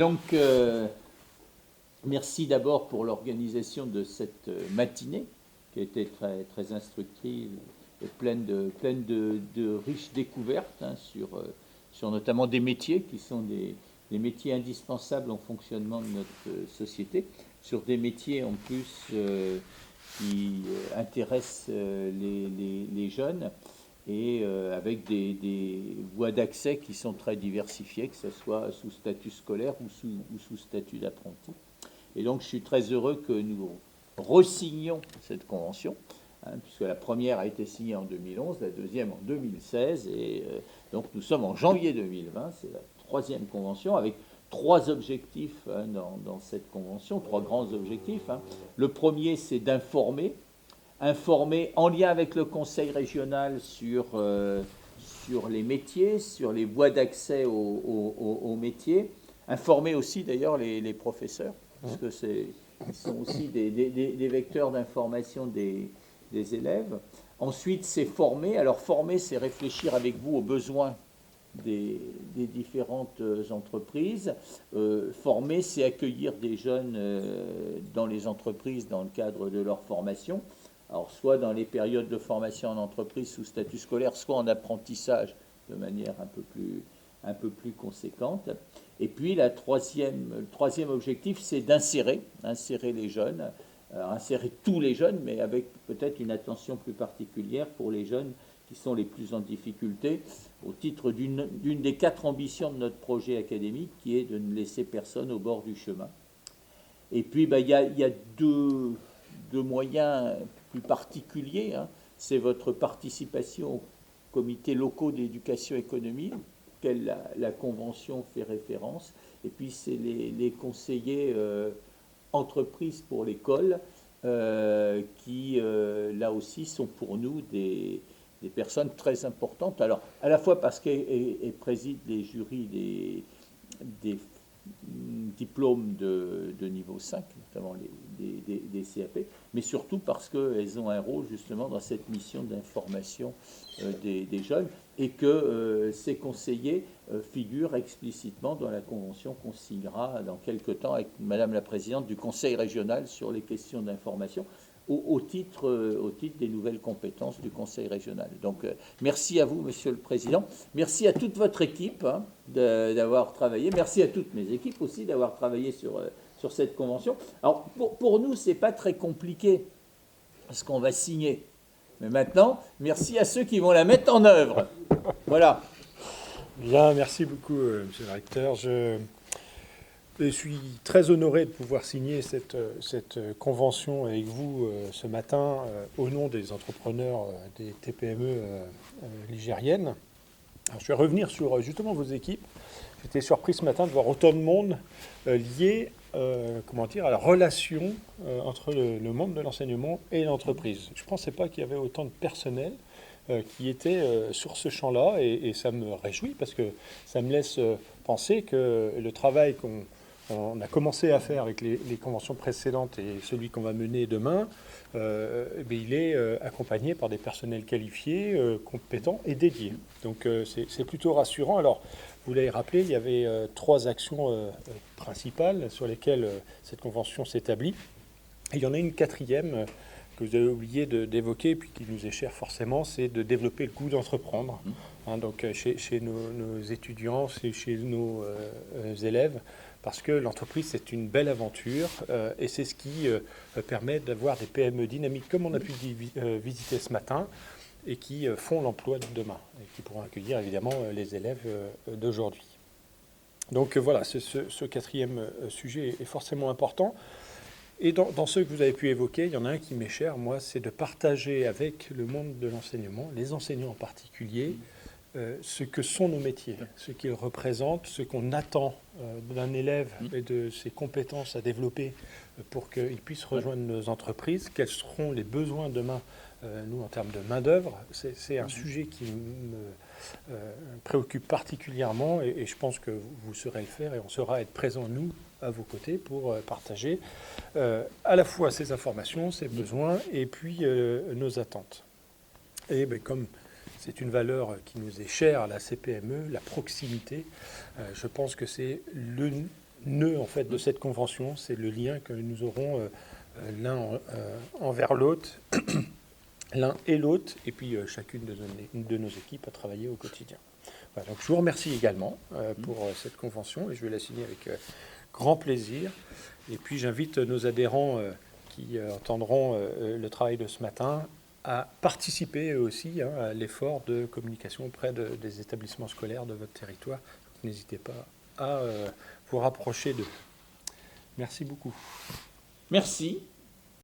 Donc, merci d'abord pour l'organisation de cette matinée qui a été très, très instructive et pleine de riches découvertes sur notamment des métiers qui sont des métiers indispensables au fonctionnement de notre société, sur des métiers en plus qui intéressent les jeunes et avec des voies d'accès qui sont très diversifiées, que ce soit sous statut scolaire ou sous statut d'apprenti. Et donc je suis très heureux que nous re-signions cette convention, puisque la première a été signée en 2011, la deuxième en 2016, et donc nous sommes en janvier 2020, c'est la troisième convention, avec trois objectifs dans cette convention, trois grands objectifs. Le premier, c'est d'informer en lien avec le conseil régional sur les métiers, sur les voies d'accès aux métiers, informer aussi d'ailleurs les professeurs, parce que ils sont aussi des vecteurs d'information des élèves. Ensuite, c'est former. Alors former, c'est réfléchir avec vous aux besoins des différentes entreprises. Former, c'est accueillir des jeunes dans les entreprises dans le cadre de leur formation. Alors, soit dans les périodes de formation en entreprise sous statut scolaire, soit en apprentissage de manière un peu plus conséquente. Et puis, le troisième objectif, c'est d'insérer les jeunes, insérer tous les jeunes, mais avec peut-être une attention plus particulière pour les jeunes qui sont les plus en difficulté, au titre d'une des quatre ambitions de notre projet académique, qui est de ne laisser personne au bord du chemin. Et puis, il y a deux moyens plus particulier, c'est votre participation aux comités locaux d'éducation économique, auquel la Convention fait référence, et puis c'est les conseillers entreprises pour l'école, qui, là aussi, sont pour nous des personnes très importantes. Alors, à la fois parce qu'elles président les jurys des diplômes de niveau 5, notamment des CAP, mais surtout parce qu'elles ont un rôle justement dans cette mission d'information des jeunes, et que ces conseillers figurent explicitement dans la convention qu'on signera dans quelques temps avec Madame la Présidente du Conseil régional sur les questions d'information, au titre des nouvelles compétences du Conseil régional. Donc, merci à vous, Monsieur le Président. Merci à toute votre équipe d'avoir travaillé. Merci à toutes mes équipes aussi d'avoir travaillé sur cette convention. Alors, pour nous, ce n'est pas très compliqué, ce qu'on va signer. Mais maintenant, merci à ceux qui vont la mettre en œuvre. Voilà. Bien, merci beaucoup, Monsieur le Recteur. Je suis très honoré de pouvoir signer cette convention avec vous ce matin au nom des entrepreneurs des TPME ligériennes. Alors, je vais revenir sur justement vos équipes. J'étais surpris ce matin de voir autant de monde lié à la relation entre le monde de l'enseignement et l'entreprise. Je ne pensais pas qu'il y avait autant de personnel qui était sur ce champ-là, et ça me réjouit parce que ça me laisse penser que le travail qu'on a commencé à faire avec les conventions précédentes et celui qu'on va mener demain, il est accompagné par des personnels qualifiés, compétents et dédiés. Donc c'est plutôt rassurant. Alors, vous l'avez rappelé, il y avait trois actions principales sur lesquelles cette convention s'établit. Et il y en a une quatrième que vous avez oublié d'évoquer, puis qui nous est chère forcément, c'est de développer le goût d'entreprendre. Donc chez nos étudiants, chez nos élèves, parce que l'entreprise, c'est une belle aventure, et c'est ce qui permet d'avoir des PME dynamiques, comme on a pu visiter ce matin, et qui font l'emploi de demain, et qui pourront accueillir évidemment les élèves d'aujourd'hui. Donc voilà, ce quatrième sujet est forcément important. Et dans ceux que vous avez pu évoquer, il y en a un qui m'est cher, moi, c'est de partager avec le monde de l'enseignement, les enseignants en particulier, ce que sont nos métiers, ce qu'ils représentent, ce qu'on attend d'un élève et de ses compétences à développer pour qu'il puisse rejoindre nos entreprises, quels seront les besoins demain, nous, en termes de main-d'œuvre. C'est un sujet qui me préoccupe particulièrement, et je pense que vous saurez le faire, et on saura être présents, nous, à vos côtés, pour partager à la fois ces informations, ces besoins, et puis nos attentes. Et comme c'est une valeur qui nous est chère à la CPME, la proximité. Je pense que c'est nœud en fait de cette convention, c'est le lien que nous aurons l'un envers l'autre, l'un et l'autre, et puis chacune de nos équipes à travailler au quotidien. Voilà, donc je vous remercie également pour cette convention, et je vais la signer avec grand plaisir. Et puis j'invite nos adhérents qui entendront le travail de ce matin à participer eux aussi à l'effort de communication auprès des établissements scolaires de votre territoire. N'hésitez pas à vous rapprocher d'eux. Merci beaucoup. Merci.